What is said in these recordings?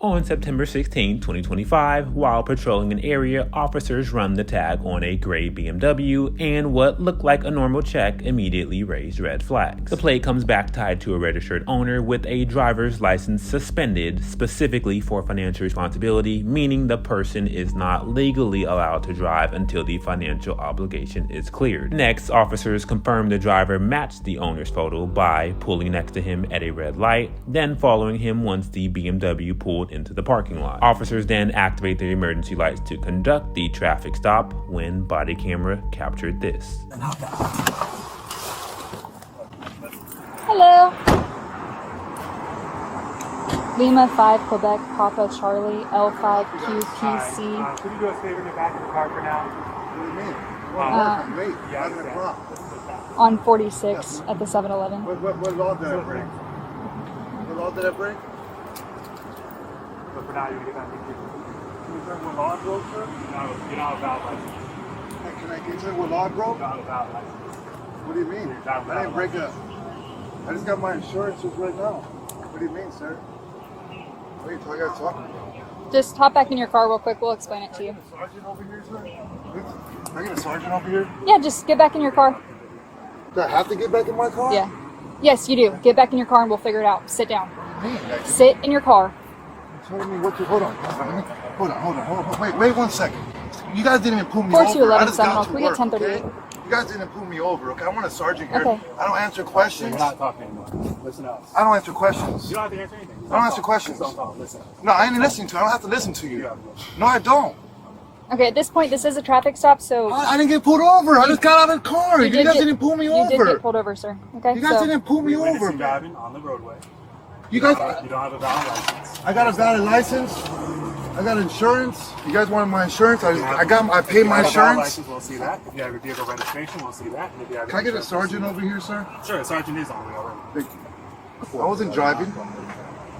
On September 16, 2025, while patrolling an area, officers run the tag on a gray BMW, and what looked like a normal check immediately raised red flags. The plate comes back tied to a registered owner with a driver's license suspended specifically for financial responsibility, meaning the person is not legally allowed to drive until the financial obligation is cleared. Next, officers confirm the driver matched the owner's photo by pulling next to him at a red light, then following him once the BMW pulled into the parking lot. Officers then activate their emergency lights to conduct the traffic stop when body camera captured this. Hello. Lima 5 Quebec Papa Charlie L5QPC. Could you do us a favor and get back in the car for now? What do you mean? Wait, Yeah, 11 o'clock. On 46 at the 7-Eleven. What law did I break? What law did I break? But for now, you're going to get back in the car. Can you tell me what law I broke, sir? No, you're not a valid license. Hey, can I tell you what law I broke? You're not a valid license. What do you mean? I didn't break it. I just got my insurance just right now. What do you mean, sir? What are you talking about? Just hop back in your car real quick. We'll explain it to you. Sergeant over here, sir? Can I get a sergeant over here? Yeah, just get back in your car. Do I have to get back in my car? Yeah. Yes, you do. Get back in your car and we'll figure it out. Sit down. What do you mean? Sit in your car. You're telling me what to... Hold on. Wait 1 second. You guys didn't even pull me 4211 over. I just got Seminole. to Can we get work, 1038? okay? You guys didn't pull me over, okay? I want a sergeant here. Okay. I don't answer questions. You're not talking anymore. Listen to us. I don't answer questions. You don't have to answer anything. I don't answer questions. Don't talk. Listen. No, I ain't listening to you. I don't have to listen to you. No, I don't. Okay, at this point, this is a traffic stop, so... I didn't get pulled over. I just got out of the car. You guys didn't pull me over. You did get pulled over, sir. Okay, You guys didn't pull me over. Witnessing driving on the roadway. You guys... You don't have a valid license. I got a valid license. I got insurance. You guys wanted my insurance. I paid my insurance. License, we'll see that. If you have your vehicle registration, we'll see that. And if you have Can I get a sergeant over here, sir? Sure, a sergeant is on the way already. Thank you. I wasn't driving.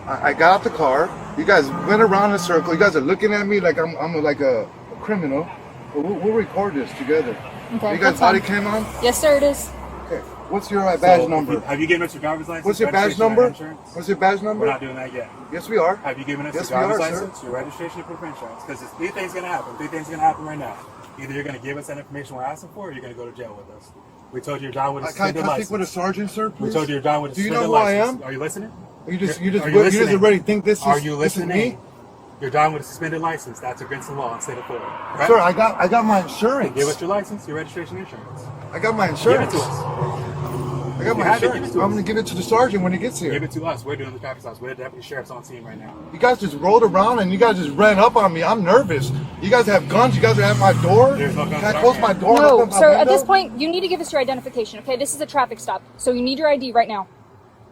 I got out the car. You guys went around in a circle. You guys are looking at me like I'm like a criminal. But we'll record this together. Okay, You guys that's fine. body cam on? Yes, sir, it is. Okay. What's your badge number? Have you given us your driver's license? What's your badge registration, number? and insurance? What's your badge number? We're not doing that yet. Yes, we are. Have you given us Yes, your driver's we are, sir. license, your registration, and proof of insurance? Because three things going to happen. Three things going to happen right now. Either you're going to give us that information we're asking for, or you're going to go to jail with us. We told you you're driving with a Can suspended I speak license. with a sergeant, sir, please? We told you you're driving with a Do you suspended know who I license. am? Are you listening? You just listening? already think this Are is you this is listening? me? You're driving with a suspended license. That's against the law in state of Florida. Right? Sir, I got my insurance. Give us your license, your registration, and insurance. I got my Give it insurance. to us. I got You my have it, insurance. give it to I'm us. gonna give it to the sergeant when he gets here. Give it to us. We're doing the traffic stops. We're the deputy sheriff's on scene right now. You guys just rolled around and you guys just ran up on me. I'm nervous. You guys have guns. You guys are at my door. There's no guns Can I at close our my end. door? and No, open my sir, at window? this point, you need to give us your identification, okay? This is a traffic stop, so you need your ID right now.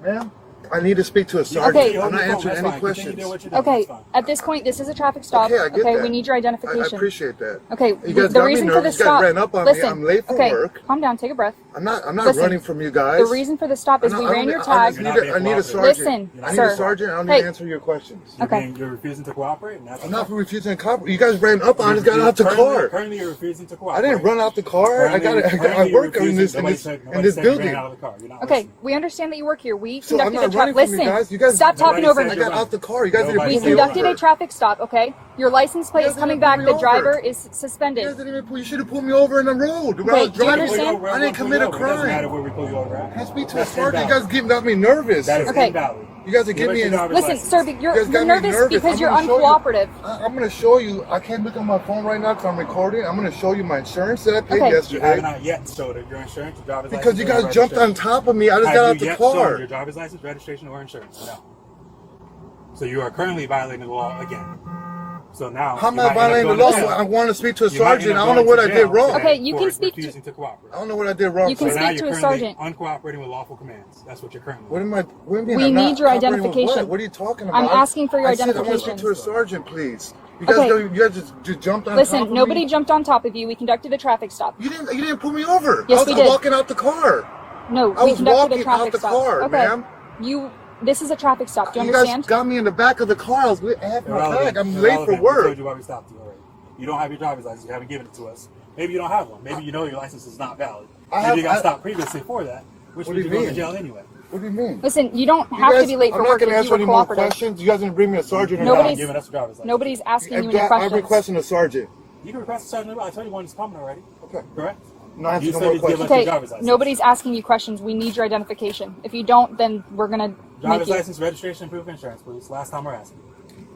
Ma'am, I need to speak to a sergeant. Okay. I'm not That's answering fine. any Continue questions. doing what you're doing. Okay, That's fine. at this point, this is a traffic stop. Okay, I get that. we need your I identification. appreciate that. Okay, You guys the got me reason for nervous. the You guys stop. ran up on me. Listen, I'm late for okay, work. calm down, take a breath. I'm not Listen, running from you guys. The reason for the stop is we ran your I tag. just I need a sergeant. Listen, I need sir. a sergeant. I don't need Hey. to answer your questions. Okay. You're refusing to cooperate? And that's I'm not refusing to cooperate. You guys ran up on. I just got You're out the car. Currently, you're refusing to I cooperate. didn't run out the car. I work in this building. Okay, we understand that you work here. We So I'm conducted not a running from you guys. Listen, You guys stop talking over I me. got out the car. You guys didn't Nobody We pull me conducted over. a traffic stop, okay? Your license plate You is guys coming didn't back. pull The me driver over. is You suspended. guys didn't even pull. You should have pulled me over in the road. When I was do you driving. understand? I didn't commit a It doesn't matter crime. where we pull you over at. Can I speak to a That's sergeant? You invalid. guys got me nervous. That is Okay. invalid. You guys are Give giving us me your an. driver's Listen, license. sir, You you're guys got me nervous because I'm you're gonna show you. uncooperative. I'm going to show you. I can't look on my phone right now because I'm recording. I'm going to show you my insurance that I paid Okay. You have yesterday. not yet showed it. Your insurance, your driver's license. Because you or guys your jumped on registration. top of me. I just got Have out you the yet shown car. your driver's license, registration, or insurance? No. So you are currently violating the law again. So now. How am you I might end up violating the going law? to jail. I want to speak to a You might end sergeant. up I don't know going what to I did jail wrong. today Okay, you for can speak to- refusing to cooperate. I don't know what I did wrong. You can sir. So now speak to you're a currently sergeant. uncooperating with lawful commands. That's what you're currently What doing. am I? What do you mean? We I'm not need your cooperating with identification. What? What are you talking about? I'm asking for your I said I want to identification. speak to a sergeant, please. You Okay. guys just jumped on top Listen, of nobody me. jumped on top of you. We conducted a traffic stop. You didn't pull me over. Yes, I was we did. walking out the car. No, I we was conducted walking a traffic out the stop. car, Okay, ma'am. this is a traffic stop. Do you You guys understand? got me in the back of the car. I have my Irrelevant. bag. I'm late Irrelevant. for We work. told you why we stopped you already. You don't have your driver's license. You haven't given it to us. Maybe you don't have one. Maybe you know your license is not valid. Maybe you got stopped previously for that, which What means do you you go to mean? jail anyway. What do you mean? Listen, you don't have to be late for work I'm not if going to you answer were any more cooperative. questions. You guys didn't bring me a sergeant or Nobody's- not. Giving us a driver's license. Nobody's asking you any I'm questions. requesting a sergeant. You can request a sergeant. I told you one is coming already. Okay. Correct? No, answer You no said more you'd give us questions. your Okay, driver's license. nobody's asking you questions. We need your identification. If you don't, then we're gonna make Driver's you. license, registration, and proof of insurance, please. Last time we're asking.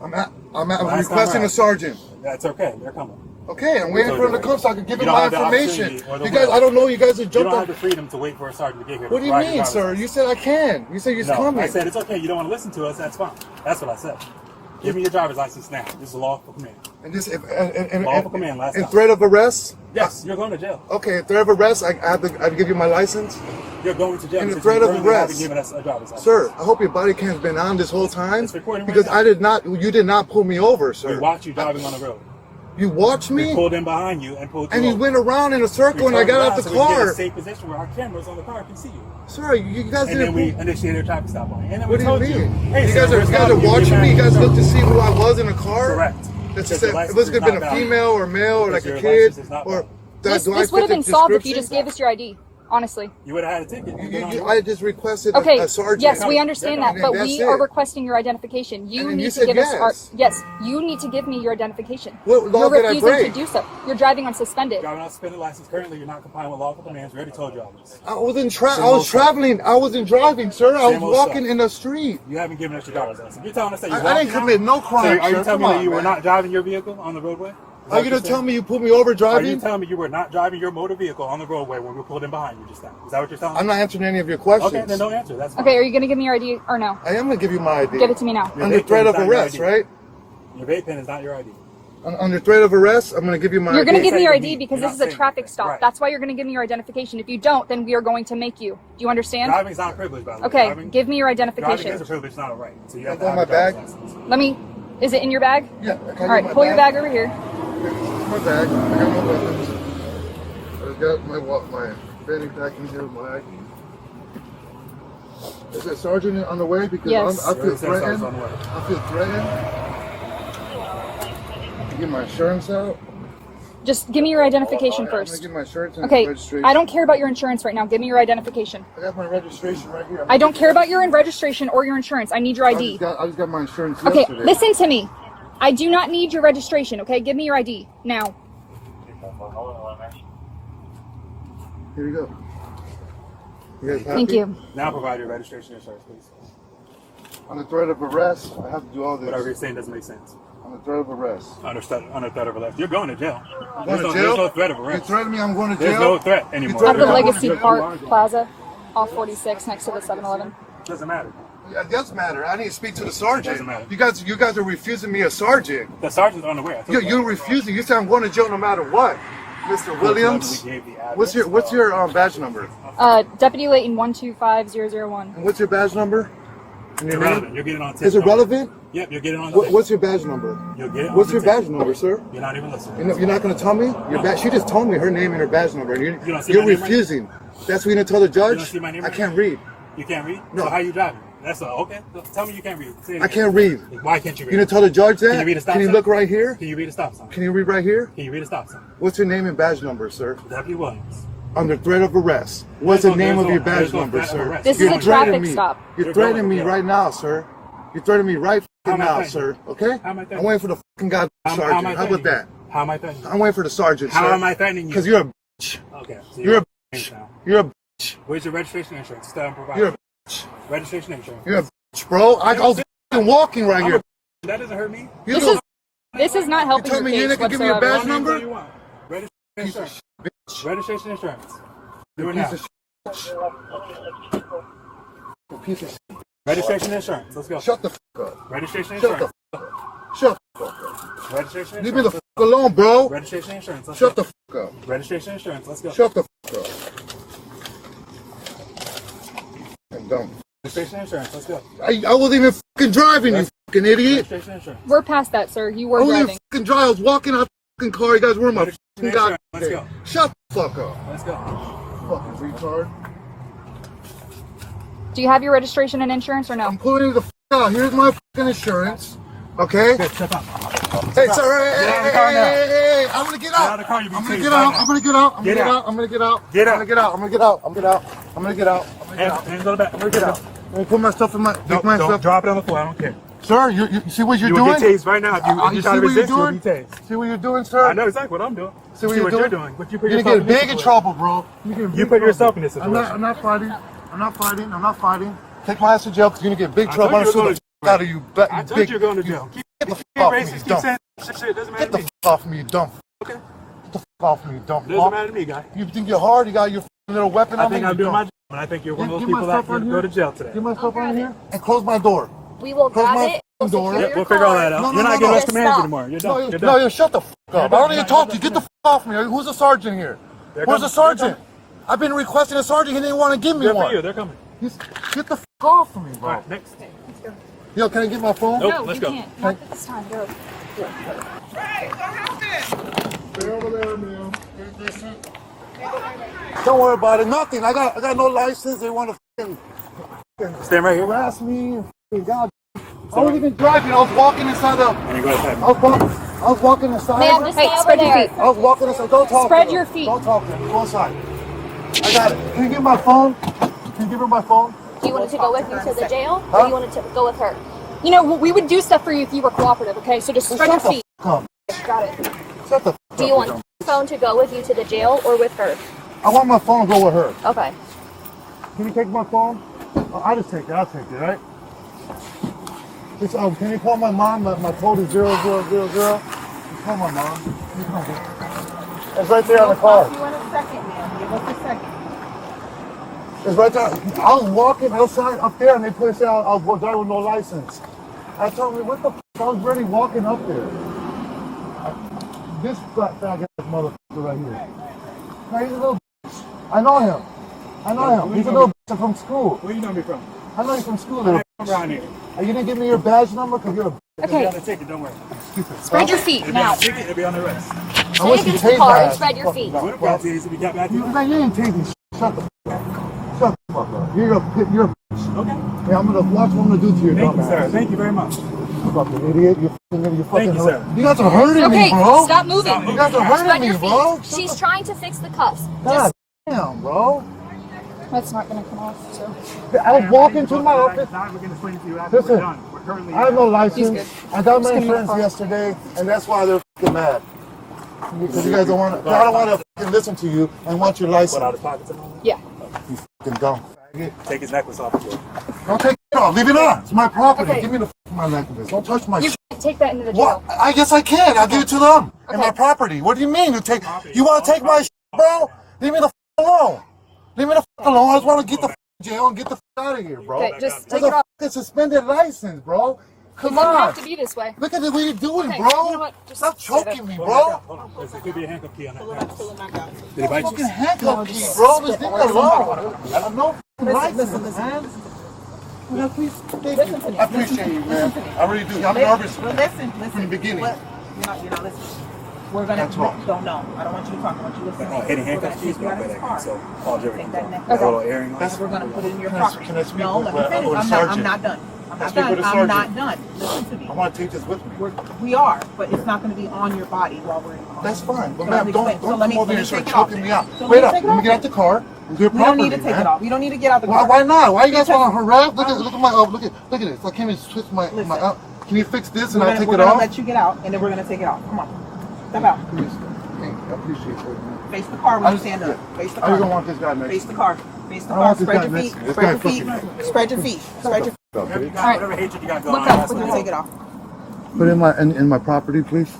I'm Last requesting time a sergeant. That's okay. They're coming. Okay, I'm waiting for him to come so I can give You him don't my have the information. opportunity or the You guys, will. I don't know. You guys are You don't jumping. have the freedom to wait for a sergeant to get here. What do you to provide your mean, driver's sir? license. You said I can. You said you're No, coming. I said it's okay. You don't want to listen to us. That's fine. That's what I said. Give me your driver's license now. This is a lawful command. And this, Lawful command last in time. threat of arrest. Yes, you're going to jail. Okay, in threat of arrest, I have to give you my license. You're going to jail. In the because threat you of currently haven't arrest. given us a driver's license. Sir, I hope your body cam's been on this whole time It's recording right because now. you did not pull me over, sir. We watched you driving on the road. You watched We me, pulled in behind you and pulled you and you over. went around in a We circle, and I turned got around out the so we can get car. a safe position where our cameras on the car can see you. Sir, you guys And then didn't. we initiated a traffic stop on you. And then What we do you told mean? hey, You sir, guys we're are stopping you. watching Get me. You back guys in the looked to car. see who I was in the car. Correct. That's Because just, your it license was is could have been not a valid. female or male or Because like a your kid license is not or. valid. This do I would fit have the been solved if you description? just gave us your ID. Honestly. You would have had a ticket. You been on your I way. just requested Okay. a sergeant. Yes, we understand that, And but that's we it. are requesting your identification. And You then need you to said give us our. yes. Yes, you need to give me your identification. What law You're did I refusing to break? do so. You're driving on suspended. Driving on suspended license. Currently, you're not complying with lawful commands. We already told you all this. I wasn't Same I was old stuff. traveling. I wasn't driving, sir. I was Same old walking stuff. in the street. You haven't given us your driver's license. You're telling us that you're I walking didn't commit now? no crime, So are you sir. telling Come me that on, you were man. not driving your vehicle on the roadway? Are you gonna tell me you pulled me over Are you driving? telling me you were not driving your motor vehicle on the roadway when we pulled in behind you just now? Is that what you're telling me? I'm not answering any of your questions. Okay, then don't answer. That's fine. Okay, are you going to give me your ID or no? I am gonna give you my ID. Give it to me now. Your Under vape threat pen of is not your arrest, ID. right? Your vape pen is not your ID. Under threat of arrest, I'm gonna give you my You're going to ID. give me your saying ID me. because You're this is not a saying traffic anything. stop. Right. That's why you're going to give me your identification. If you don't, then we are going to make you. Do you understand? Driving is not a privilege, by the way. Okay, Driving, give me your driving identification. is a privilege, not a right. So you have Can I to have go in a my driver's license. Let me. Is it in your bag? Yeah. All right, pull your bag over here. My bag. I got my weapons. I got my fanny pack in here with my ID. Is there a sergeant on the way? Because Yes. I feel There is a sergeant threatened. on the way. I feel threatened. Get my insurance out. Just give me your identification I'm gonna first. get my insurance and Okay, registration. I don't care about your insurance right now. Give me your identification. I got my registration right here. I don't care about your registration or your insurance. I need your I ID. just got my insurance Okay, yesterday. listen to me. I do not need your registration, okay? Give me your ID now. Here you go. You guys Thank happy? you. Now provide your registration and insurance, please. On the threat of arrest, I have to do all this. Whatever you're saying doesn't make sense. On the threat of arrest. Under threat of arrest. You're going to jail. I'm There's going to no, jail? there's no threat of You arrest. threaten me I'm going to There's jail? no threat anymore. threaten At the me I'm Legacy going to Park Plaza, off 46, next to the 7-Eleven. Doesn't matter. It does matter. I need to speak to the sergeant. Doesn't matter. You guys are refusing me a sergeant. The sergeant's on the way. I told You're refusing. You say I'm going to jail no matter what. Mr. Williams, We gave the address. what's your badge number? Deputy Layton 125001. And what's your badge number? And your Irrelevant. name? You're getting on tape. Is it relevant? Yep, you're getting on What's your badge number? You'll get it on What's the your tape. badge number, sir? You're not even listening. You're not going to tell me your badge. She just told me her name and her badge number, and You don't see you're my name right refusing. That's what you're going to tell the You don't judge. see my name I right can't now? read. You can't read? No. So how you driving? That's okay. Tell me you can't read. Say it I again. can't read. Why can't you read? You going to tell the judge that? Can you read a stop Can you sign? look right here? Can you read a stop sign? Can you read right here? Can you read a stop sign? What's your name and badge number, sir? Deputy Williams. Under threat of arrest. What's the There's no- name of there's your no- badge there's no number, threat of sir? arrest. This is You're a traffic threatening me. stop. You're You're threatening going me to jail. right now, sir. You're threatening me right How am I now, threatening sir. you? Okay? How am I threatening I'm waiting for the fucking goddamn sergeant. How about that? How am I threatening you? I'm waiting for the sergeant, sir. How am I threatening you? Because you're a bitch. Okay. So You're a bitch now. You're a bitch. Where's your registration and insurance? Still provided. You're a bitch. Registration and insurance. You're a bitch, bro. I was fucking walking right here. That doesn't hurt me. You This know- is This is not helping tell your me you case didn't give me your whatsoever. badge number? You want. Registration and Piece of insurance. bitch. Registration and insurance. Do it Piece now. of shit. You piece of shit. Registration and insurance. Let's go. Shut the fuck up. Registration and Shut the insurance. fuck up. Shut the fuck up. Registration and Leave me the insurance. fuck alone, bro. Registration and insurance. Let's Shut go. the fuck up. Registration and insurance. Let's go. Shut the fuck up. I'm dumb. Registration and insurance. Let's go. I wasn't even fucking driving, you fucking idiot. Registration and insurance. We're past that, sir. You I were wasn't even driving. fucking driving. I was walking out the fucking car. You guys were in my fucking Registration, goddamn. let's go. Shut the fuck up. Let's go. Fucking retard. Do you have your registration and insurance or no? I'm pulling you the fuck out. Here's my fucking insurance. Okay? Good. Step up. Hey, sir, Get out of the car now. hey, I'm gonna get Get out out. of the car, you I'm be gonna tased get right out. now. I'm gonna get out. I'm Get gonna get out. out. I'm gonna get out. Get I'm out. gonna get out. I'm gonna get out. I'm gonna get out. I'm gonna get out. I'm Hands on the back. Get out. Let me put my stuff in my. Don't drop it on the floor. I don't care. Sir, you see what you're You doing? will get tased right now. If you try to resist, you'll be tased. See what you're doing, sir? I know exactly what I'm doing. See what you're you're doing. But you put You're gonna get big in trouble, bro. You put yourself in this situation. I'm not fighting. I'm not fighting. Take my ass to jail because you're gonna get big trouble. I'm gonna sue the out of you. I told you you're going to jail. Get the fuck off me, you dumb. Get the fuck off me, you dumb. Okay. Get the fuck off me, you dumb. Doesn't matter to me, guy. You think you're hard? You got your little weapon on me? I think I'm doing my job, and I think you're one of those people that can go to jail today. Get my stuff on here and close my door. We will grab it. Door. Yeah, we'll figure all that out. You're not giving us commands anymore. You're done. No, shut the fuck up. I don't even talk to you. Get the fuck off me. Who's the sergeant here? Where's the sergeant? I've been requesting a sergeant. He didn't want to give me one. For you. They're coming. Get the fuck off of me, bro. All right, next. Yo, can I get my phone? Nope, let's go. Can't. Not at this time. Go. Hey, what happened? Stay over there, man. Don't worry about it. Nothing. I got no license. They want to Stand right here. harass me. God. I wasn't even driving. I was walking inside the. I was walking inside. Ma'am, just stay over spread your there. feet. I was walking inside. Don't talk. Spread to them. your feet. Don't talk to me. Go inside. I got it. Can you give my phone? Can you give her my phone? Do you want it to go with you to the jail, Huh? or you want it to go with her? You know, we would do stuff for you if you were cooperative, okay? So just spread your Shut the feet. fuck up. Got it. Shut the fuck Do you up, want your phone to go with you to the jail or with her? I want my phone to go with her. Okay. Can you take my phone? Oh, I'll just take it. I'll take it, right? Just, can you call my mom? My code is 0000. Just call my mom. It's right there on the car. You want a second, man? Give us a second. It's right there. I was walking outside up there and they put it out. I was driving with no license. I told me, what the f? I was already walking up there. This faggot motherfucker right here. Now, he's a little bitch. I know him. He's a little bitch from school. Where you know me from? I know you from school, little I'm around here. Are you gonna give me your badge number? Because you're a bitch. It'll be on the ticket, don't worry. Spread your feet It'll be now. on the ticket, it'll be on the rest. Stay against the car and spread your feet. What about these? We got back here? Man, you ain't taking shit. Shut the fuck up. Shut the fuck up. You're a bitch. Okay. Yeah, I'm gonna watch what I'm gonna do to your Thank dumb you, sir. ass. Thank you very much. You fucking idiot. You're fucking Thank you, sir. You guys are hurting Okay, me, bro. stop moving. You guys are hurting Spread me, your bro. feet. She's trying to fix the cuffs. God damn, bro. That's not gonna come off, so. I was walking to my office. We're going to explain to you after Listen, we're done. We're currently I have no license. good. I got my Just gonna insurance move yesterday, and that's why they're fucking mad. Because you guys don't want to. I don't want to fucking listen to you and want your Put out license. his pockets and all that. Yeah. You fucking dumb faggot. Take his necklace off. Don't take it off. Leave it on. It's my property. Okay. Give me the f- my necklace. Don't touch my You shit. can take that into the What? jail. I guess I can. I'll give it to them. And Okay. my property. What do you mean? You want to take my shit, bro? Leave me the f- alone. Leave me the f- alone. I just want to get the f- jail and get the f- out of here, bro. Okay, just There's take it a off. f- suspended license, bro. Come It doesn't on. have to be this way. Look at the way you're doing, Okay, bro. you know what? Just Stop sit choking up. me, Hold bro. on, hold on. There could be a handcuff key on that. Did he bite Fucking you? handcuff key, bro. Just leave me alone. I have no f- license, man. Thank you. I appreciate you, man. I really do. I'm nervous Listen. from the beginning. You're not listening. We're gonna Can't talk. don't know. I don't want you to talk. I want you to listen. Hitting We're handcuff gonna keys, take you out of his car. so all Take everything. that necklace. That little earring on. That's- We're gonna put it in your Can I- property. can I speak No, with- let me finish. with a I'm sergeant? not done. I'm Let's not speak with a done. I'm sergeant. not done. Listen to me. I want to take this with me. We are, but it's not going to be on your body while we're in the car. That's fine. But So let ma'am, me don't explain. So let come me- over let here me and start take it off choking me then. out. So let Wait me up. take it Let me off get out the car. It's your We property, don't need to take man. it off. You don't need to get out the Why, car. why not? Why you guys Because- want to harass? Look at my look at this. I can't even twist my Listen. Can you fix this and We're I'll gonna, take we're it gonna off? let you get out, and then we're gonna take it off. Come on, step out. Please, thank you. I appreciate it. Face the car I when you just- stand up. Face the I just don't car. want this guy next Face to the me. car. Face the I car. want this Spread guy your feet. next to me. This Spread guy your feet. fucking- Spread your feet. Spread your feet. Whatever you got, whatever hatred you got going Look on. up. that's We're what gonna take it off. Put it in my property, please.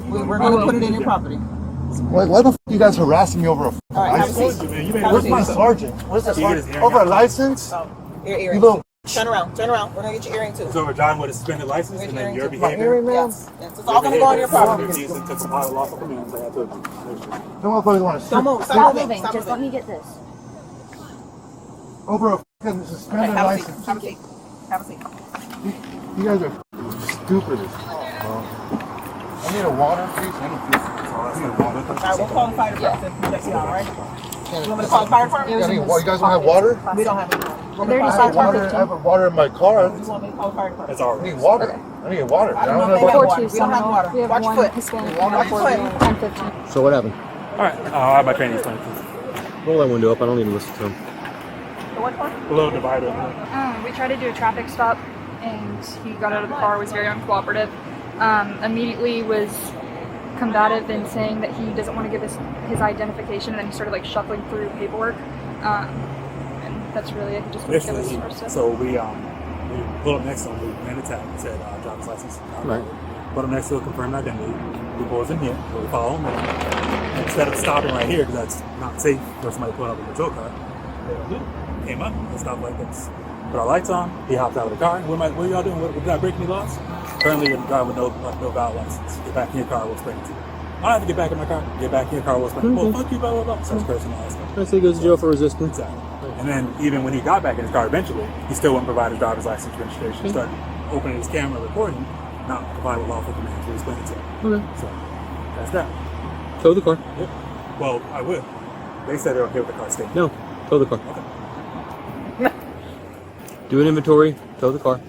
We're gonna put it in your property. Why the f you guys harassing me over a All right, have a license? seat. Man, you made Where's a my sergeant? Where's the Can you get his sergeant? earring Over a out? license? Oh, your You earring. little Turn around. Turn around. We're gonna get your earring too. So we're driving with a suspended license, and then your My my behavior. earring, man. Yes. Yes. It's all gonna go on your property. Took some high lawful commands. Like I told you. Don't motherfuckers want to Don't move. Stop Stop moving. moving. Stop Just let moving. me get this. over a fucking Okay, suspended have a seat. license. Have a seat. Have a seat. You guys are stupid as fuck, bro. I need a water, please. I need a water. All right, we'll call the fire department to check you out. All right. You want me to call the fire department? You guys don't have water? We don't have any. They're I just have like water. I have water in my car. You want me to call the fire department? That's all I right. need water. I need water. I don't know if know they have about- water. We don't have water. We have Watch your one foot. Hispanic Watch and your one foot. 10-15. So what happened? All right. I have my training explain, please. Roll that window up. I don't need to listen to him. The what for? The little divider. We tried to do a traffic stop, and he got out of the car, was very uncooperative. Immediately was combative in saying that he doesn't want to give his identification, and then he started like shuffling through paperwork. And that's really it. He just wouldn't give us our stuff. So we pulled up next to him. We ran the tag. It said driver's license. Right. Put him next to a confirmed identity. We pulls in here. We follow him. And instead of stopping right here, because that's not safe for somebody to pull up in a patrol car, came up and stopped like this. Put our lights on. He hopped out of the car. What are y'all doing? Did I break any laws? Currently, you're driving with no valid license. Get back in your car. We'll explain it to you. I don't have to get back in my car. Get back in your car. We'll explain. Well, fuck you, blah blah blah. Starts cursing all that stuff. I say he goes to jail for resistance. Exactly. And then even when he got back in his car eventually, he still wouldn't provide his driver's license registration. He started opening his camera, recording, not providing lawful commands. We explained it to him. Okay. So that's that. Tow the car. Yep. Well, I would. They said they're okay with the car staying. No. Tow the car. Okay. Do an inventory. Tow the car.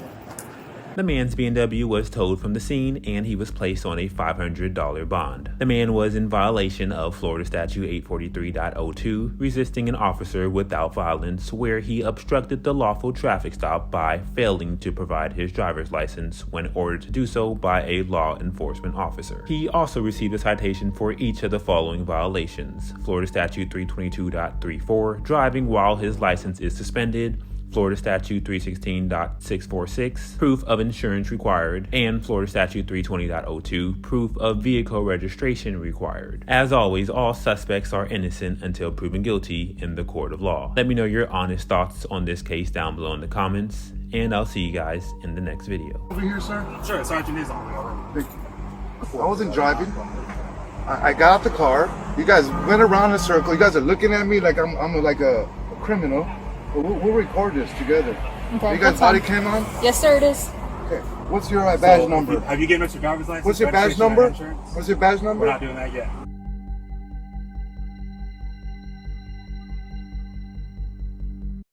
The man's BMW was towed from the scene and he was placed on a $500 bond. The man was in violation of Florida Statute 843.02, resisting an officer without violence, where he obstructed the lawful traffic stop by failing to provide his driver's license when ordered to do so by a law enforcement officer. He also received a citation for each of the following violations: Florida Statute 322.34, driving while his license is suspended; Florida Statute 316.646, proof of insurance required; and Florida Statute 320.02, proof of vehicle registration required. As always, all suspects are innocent until proven guilty in the court of law. Let me know your honest thoughts on this case down below in the comments, and I'll see you guys in the next video. Over here, sir. Sure, Sergeant is on the way already. Thank you. I wasn't driving. I got out the car. You guys went around in a circle. You guys are looking at me like I'm like a criminal. But we'll record this together. Okay. You guys body cam on? Yes, sir, it is. Okay. What's your badge number? Have you given us your driver's license? What's your badge registration, and number? insurance? What's your badge number? We're not doing that yet.